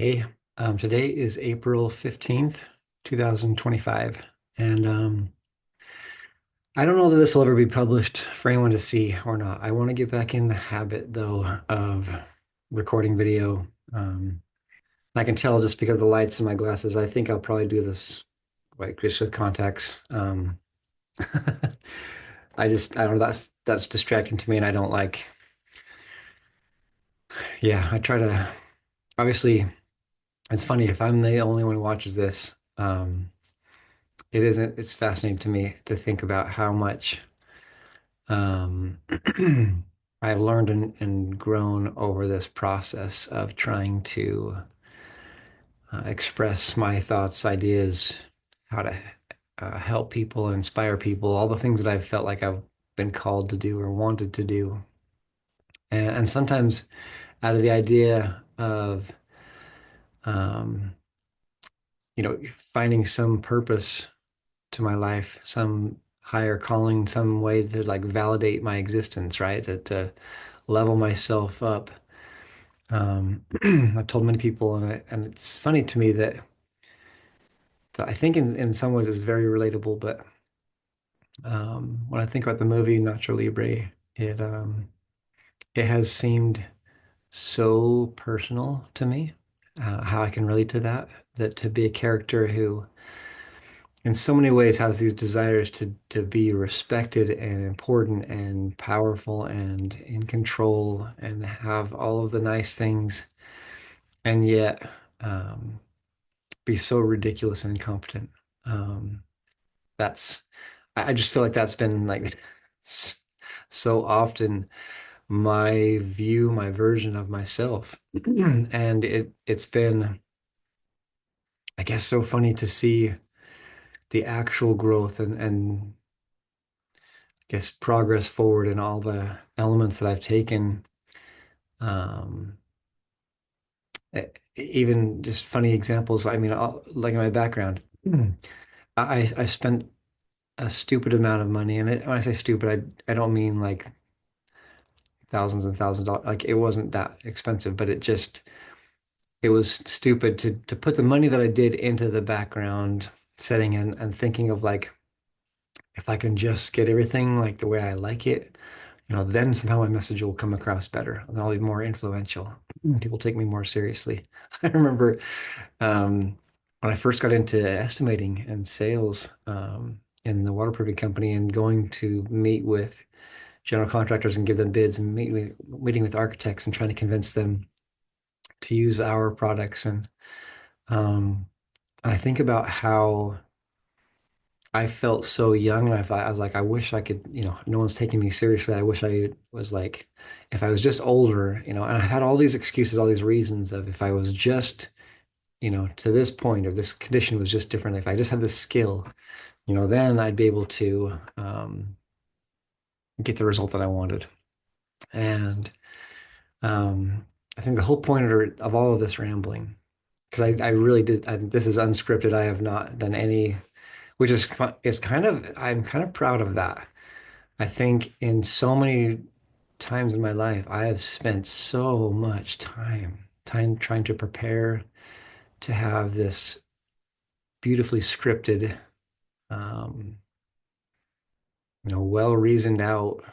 Hey, today is April 15th, 2025. And I don't know that this will ever be published for anyone to see or not. I want to get back in the habit, though, of recording video. I can tell just because of the lights in my glasses. I think I'll probably do this like just with contacts. I don't know, that's distracting to me, and I don't like, yeah, I try to, obviously, it's funny if I'm the only one who watches this. It's fascinating to me to think about how much um, I've learned and grown over this process of trying to express my thoughts, ideas, how to help people and inspire people, all the things that I've felt like I've been called to do or wanted to do. And sometimes out of the idea of, um, finding some purpose to my life, some higher calling, some way to like validate my existence, right? To level myself up. I've told many people, and it's funny to me that I think in some ways it's very relatable, but when I think about the movie Nacho Libre, it has seemed so personal to me, how I can relate to that, that to be a character who in so many ways has these desires to be respected and important and powerful and in control and have all of the nice things and yet be so ridiculous and incompetent. Um, that's I just feel like that's been like so often my view, my version of myself. And it's been, I guess, so funny to see the actual growth and guess progress forward in all the elements that I've taken. Um, Even just funny examples. I mean, like in my background, I spent a stupid amount of money, and when I say stupid, I don't mean like thousands and thousands of dollars. Like it wasn't that expensive, but it was stupid to put the money that I did into the background setting and thinking of like if I can just get everything like the way I like it, then somehow my message will come across better. Then I'll be more influential. People take me more seriously. I remember when I first got into estimating and sales in the waterproofing company and going to meet with general contractors and give them bids and meeting with architects and trying to convince them to use our products. Um, and I think about how I felt so young, and I was like, I wish I could, no one's taking me seriously. I wish I was like, if I was just older, and I had all these excuses, all these reasons of if I was just, to this point, or this condition was just different, if I just had this skill, then I'd be able to get the result that I wanted. And I think the whole point of all of this rambling, because I really did, this is unscripted. I have not done any, which is fun, is kind of, I'm kind of proud of that. I think in so many times in my life, I have spent so much time trying to prepare to have this beautifully scripted, um, well reasoned out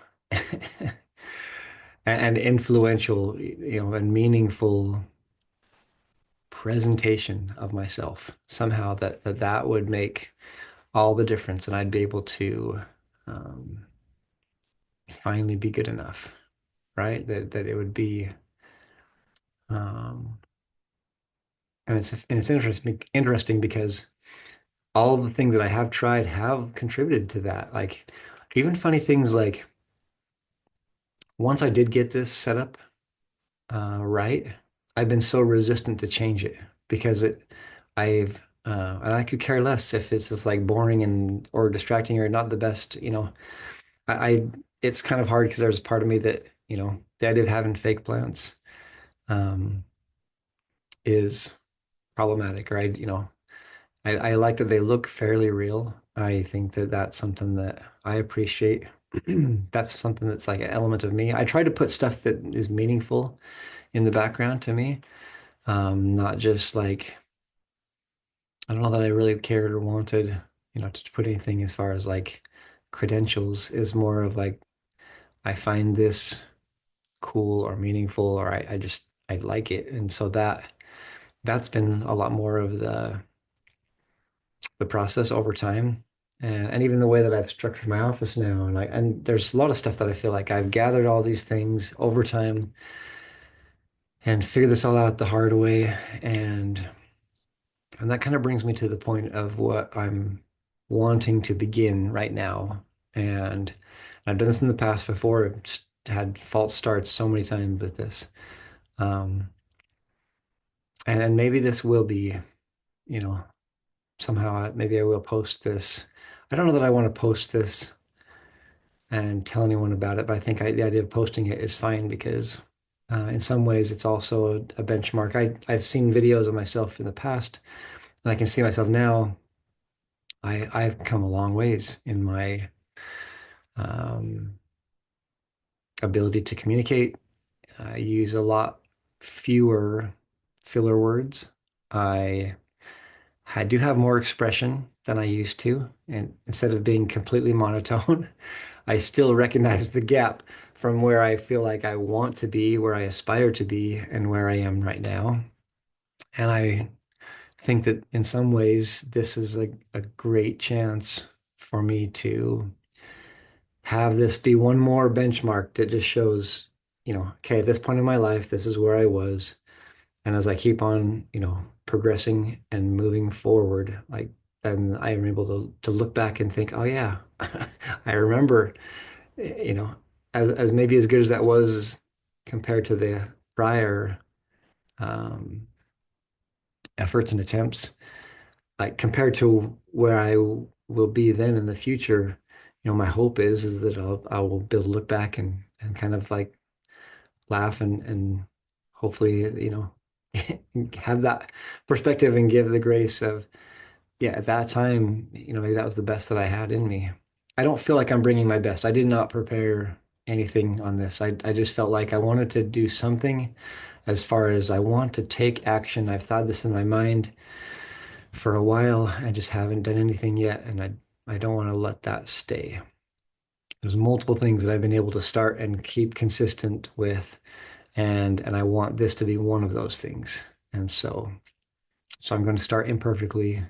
and influential, and meaningful presentation of myself. Somehow that would make all the difference, and I'd be able to um, finally be good enough, right? That it would be. Um, and it's interesting because all of the things that I have tried have contributed to that. Like even funny things like once I did get this set up right, I've been so resistant to change it because and I could care less if it's just like boring and or distracting or not the best. I it's kind of hard because there's a part of me that the idea of having fake plants um, is problematic. Or I like that they look fairly real. I think that that's something that I appreciate. That's something that's like an element of me. I try to put stuff that is meaningful in the background to me. Not just like, I don't know that I really cared or wanted, to put anything as far as like credentials. Is more of like, I find this cool or meaningful, or I like it. And so that's been a lot more of the process over time. And even the way that I've structured my office now, and there's a lot of stuff that I feel like I've gathered all these things over time and figured this all out the hard way. And and that kind of brings me to the point of what I'm wanting to begin right now. And I've done this in the past before. I've had false starts so many times with this. Um, and maybe this will be, you know, somehow maybe I will post this. I don't know that I want to post this and tell anyone about it, but I think the idea of posting it is fine because in some ways it's also a benchmark. I've seen videos of myself in the past, and I can see myself now. I've come a long ways in my um, ability to communicate. I use a lot fewer filler words. I I do have more expression than I used to, and instead of being completely monotone, I still recognize the gap from where I feel like I want to be, where I aspire to be, and where I am right now. And I think that in some ways, this is a great chance for me to have this be one more benchmark that just shows, okay, at this point in my life, this is where I was. And as I keep on, progressing and moving forward, like then I am able to look back and think, oh yeah, I remember, you know, as maybe as good as that was compared to the prior um, efforts and attempts, like compared to where I will be then in the future, my hope is that I will be able to look back and kind of like laugh and hopefully, have that perspective and give the grace of, yeah, at that time, maybe that was the best that I had in me. I don't feel like I'm bringing my best. I did not prepare anything on this. I just felt like I wanted to do something as far as I want to take action. I've thought this in my mind for a while. I just haven't done anything yet, and I don't want to let that stay. There's multiple things that I've been able to start and keep consistent with, and I want this to be one of those things. And so I'm going to start imperfectly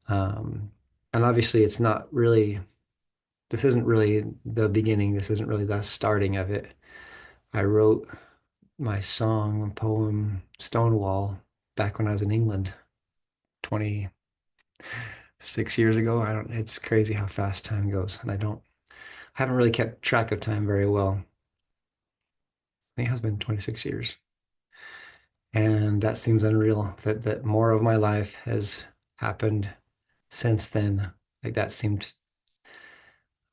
um and obviously it's not really this isn't really the beginning. This isn't really the starting of it. I wrote my song and poem Stonewall back when I was in England 26 years ago. I don't It's crazy how fast time goes, and I haven't really kept track of time very well. I think it has been 26 years. And that seems unreal that more of my life has happened since then. Like that seemed,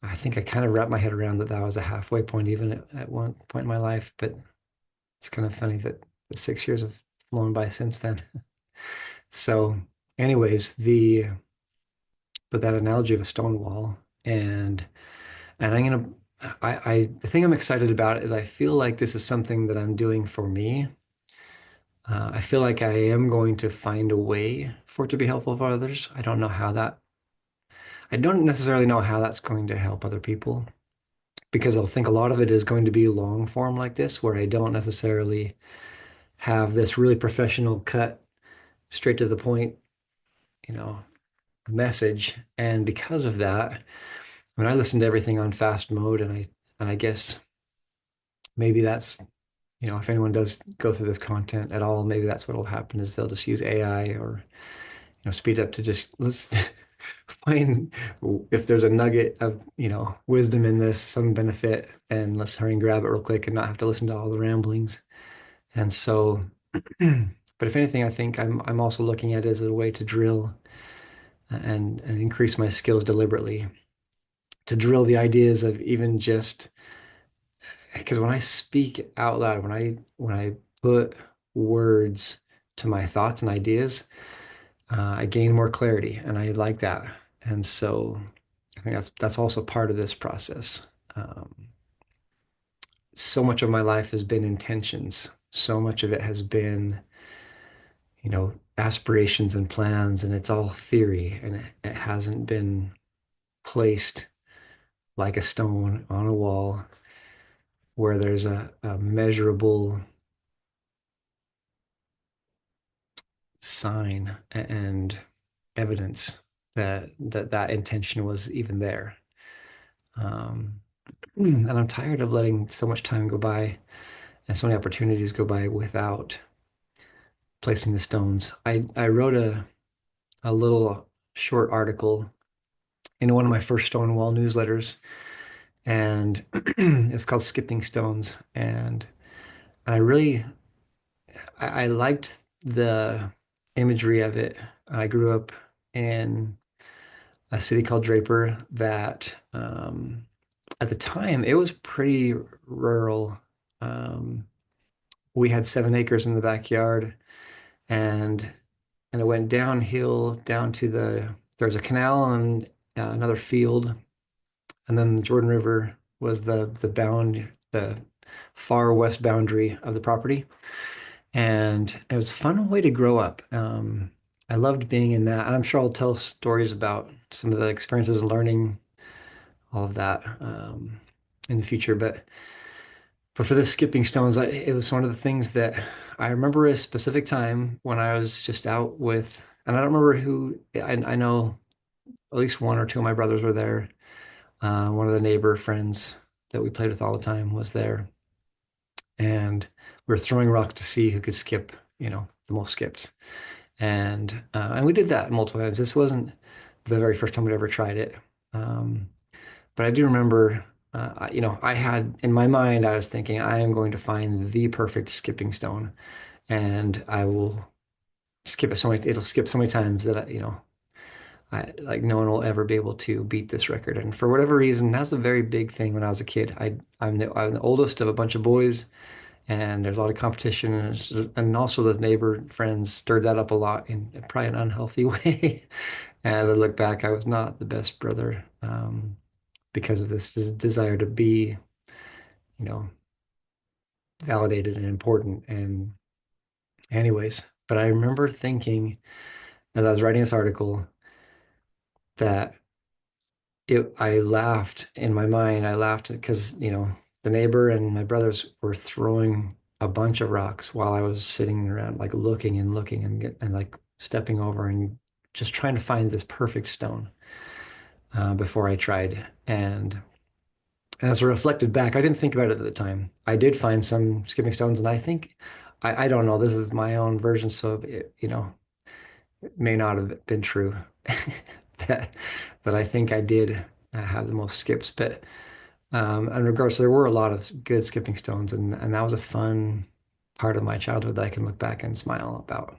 I think I kind of wrapped my head around that was a halfway point even at one point in my life. But it's kind of funny that the 6 years have flown by since then. So, anyways, but that analogy of a stone wall, and and I'm gonna, the thing I'm excited about is I feel like this is something that I'm doing for me. I feel like I am going to find a way for it to be helpful for others. I don't necessarily know how that's going to help other people because I think a lot of it is going to be long form like this, where I don't necessarily have this really professional cut, straight to the point, you know, message. And because of that, I listen to everything on fast mode, and I guess maybe that's, if anyone does go through this content at all, maybe that's what will happen is they'll just use AI or speed up to just let's find if there's a nugget of wisdom in this, some benefit, and let's hurry and grab it real quick and not have to listen to all the ramblings. And so, but if anything, I think I'm also looking at it as a way to drill and increase my skills deliberately, to drill the ideas of even just because when I speak out loud, when I put words to my thoughts and ideas, I gain more clarity, and I like that. And so I think that's also part of this process. So much of my life has been intentions. So much of it has been, aspirations and plans, and it's all theory, and it hasn't been placed like a stone on a wall where there's a measurable sign and evidence that intention was even there. Um, and I'm tired of letting so much time go by and so many opportunities go by without placing the stones. I wrote a little short article in one of my first StoneWall newsletters, and it's called Skipping Stones. And I really I liked the imagery of it. I grew up in a city called Draper that at the time it was pretty rural. Um, we had 7 acres in the backyard, and it went downhill down to there's a canal and another field, and then the Jordan River was the far west boundary of the property, and it was a fun way to grow up. I loved being in that, and I'm sure I'll tell stories about some of the experiences and learning all of that in the future. But for the skipping stones, it was one of the things that I remember a specific time when I was just out with, and I don't remember who. I know at least one or two of my brothers were there. One of the neighbor friends that we played with all the time was there, and we were throwing rocks to see who could skip, the most skips. And we did that multiple times. This wasn't the very first time we'd ever tried it. Um, but I do remember, I had in my mind, I was thinking, I am going to find the perfect skipping stone, and I will skip it so many, it'll skip so many times that I like no one will ever be able to beat this record. And for whatever reason, that's a very big thing when I was a kid. I'm the oldest of a bunch of boys, and there's a lot of competition, and also the neighbor friends stirred that up a lot in probably an unhealthy way. And as I look back, I was not the best brother because of this desire to be, you know, validated and important. And anyways, but I remember thinking as I was writing this article that I laughed in my mind. I laughed because, the neighbor and my brothers were throwing a bunch of rocks while I was sitting around like looking and looking and like stepping over and just trying to find this perfect stone before I tried. And as I reflected back, I didn't think about it at the time. I did find some skipping stones, and I think I don't know. This is my own version, so it may not have been true that I think I did have the most skips. But in regards, there were a lot of good skipping stones, and that was a fun part of my childhood that I can look back and smile about.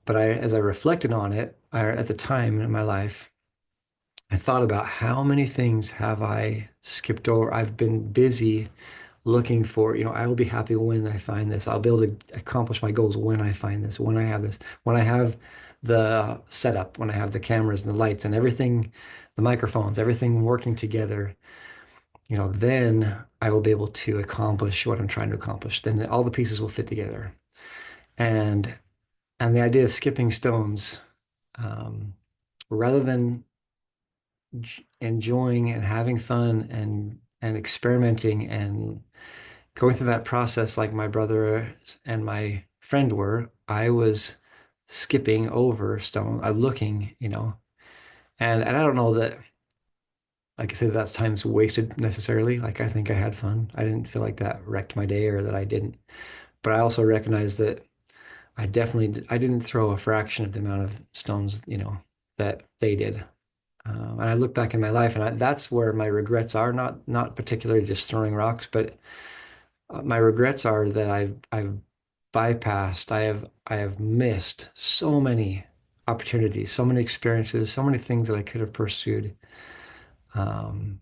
But as I reflected on it, at the time in my life, I thought about how many things have I skipped over. I've been busy looking for, I will be happy when I find this. I'll be able to accomplish my goals when I find this, when I have this, when I have the setup, when I have the cameras and the lights and everything, the microphones, everything working together, then I will be able to accomplish what I'm trying to accomplish. Then all the pieces will fit together. And the idea of skipping stones, um, rather than enjoying and having fun and experimenting and going through that process like my brother and my friend were, I was skipping over stone, looking, and I don't know that I could say that's time's wasted necessarily. Like I think I had fun. I didn't feel like that wrecked my day or that I didn't. But I also recognize that I didn't throw a fraction of the amount of stones, that they did. And I look back in my life, and that's where my regrets are. Not particularly just throwing rocks, but my regrets are that I've bypassed. I have missed so many opportunities, so many experiences, so many things that I could have pursued, um,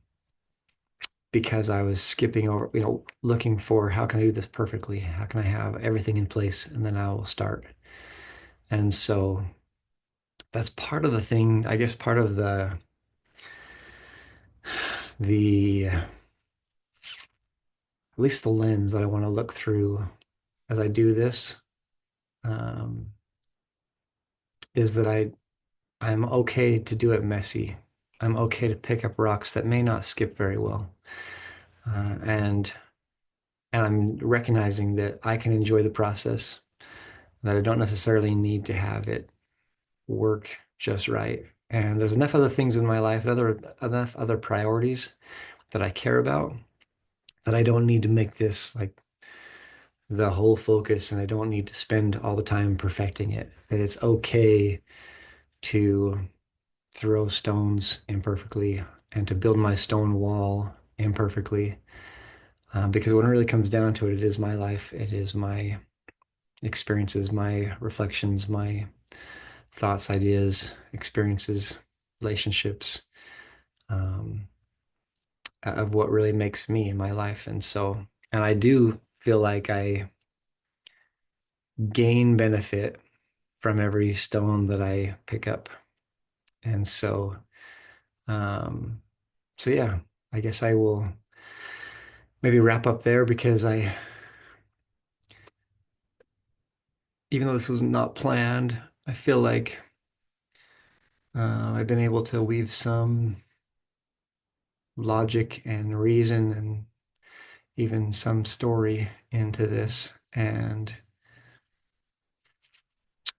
because I was skipping over, looking for how can I do this perfectly? How can I have everything in place, and then I will start. And so that's part of the thing, I guess, part of the at least the lens that I want to look through as I do this, um, is that I'm okay to do it messy. I'm okay to pick up rocks that may not skip very well. And I'm recognizing that I can enjoy the process, that I don't necessarily need to have it work just right. And there's enough other things in my life, enough other priorities that I care about that I don't need to make this like the whole focus, and I don't need to spend all the time perfecting it. That it's okay to throw stones imperfectly and to build my stone wall imperfectly. Because when it really comes down to it, it is my life, it is my experiences, my reflections, my thoughts, ideas, experiences, relationships, um, of what really makes me in my life. And I do feel like I gain benefit from every stone that I pick up. And um, so yeah, I guess I will maybe wrap up there because even though this was not planned, I feel like I've been able to weave some logic and reason and even some story into this. And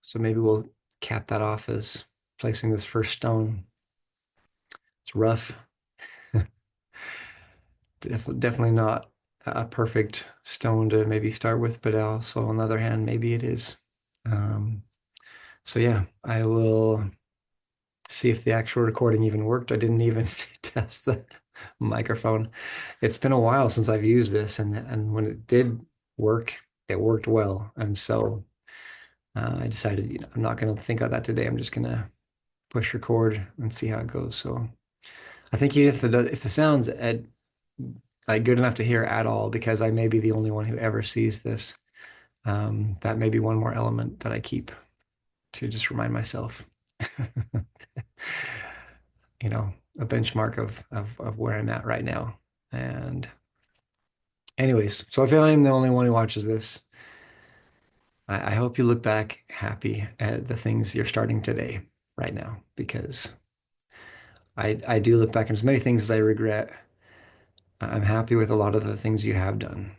so maybe we'll cap that off as placing this first stone. It's rough, definitely not a perfect stone to maybe start with, but also on the other hand, maybe it is. Um, so yeah, I will see if the actual recording even worked. I didn't even test the microphone. It's been a while since I've used this, and when it did work, it worked well. And so I decided, I'm not going to think of that today. I'm just going to push record and see how it goes. So I think if the sound's like good enough to hear at all, because I may be the only one who ever sees this, that may be one more element that I keep to just remind myself, a benchmark of where I'm at right now. And anyways, so if I'm the only one who watches this, I hope you look back happy at the things you're starting today, right now, because I do look back at as many things as I regret. I'm happy with a lot of the things you have done.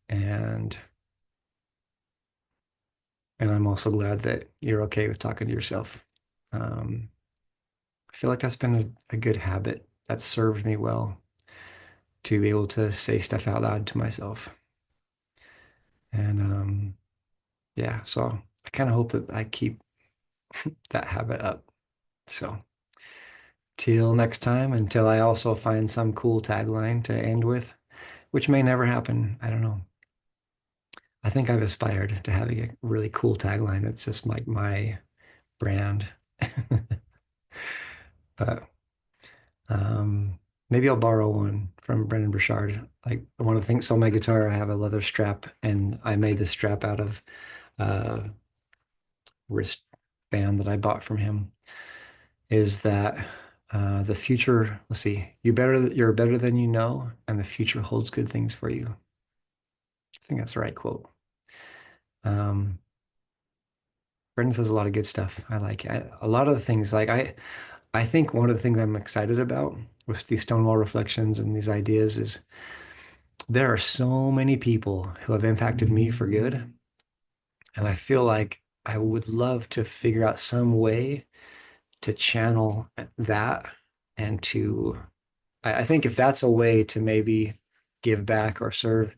And and I'm also glad that you're okay with talking to yourself. Um, I feel like that's been a good habit that's served me well to be able to say stuff out loud to myself. And yeah, so I kind of hope that I keep that habit up. So till next time, until I also find some cool tagline to end with, which may never happen. I don't know. I think I've aspired to having a really cool tagline that's just like my brand. But maybe I'll borrow one from Brendan Burchard. Like one of the things, so my guitar, I have a leather strap, and I made this strap out of uh, wristband that I bought from him. Is that the future? Let's see. You're better than you know, and the future holds good things for you. I think that's the right quote. Um, Brendan says a lot of good stuff. A lot of the things. I think one of the things I'm excited about with these StoneWall reflections and these ideas is there are so many people who have impacted me for good. And I feel like I would love to figure out some way to channel that and I think if that's a way to maybe give back or serve.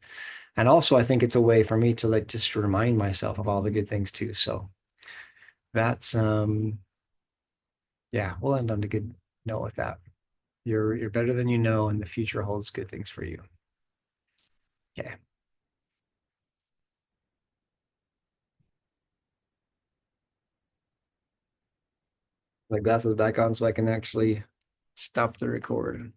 And also, I think it's a way for me to like just remind myself of all the good things too. So that's, yeah, we'll end on a good note with that. You're better than you know, and the future holds good things for you. Okay. My glasses back on so I can actually stop the record.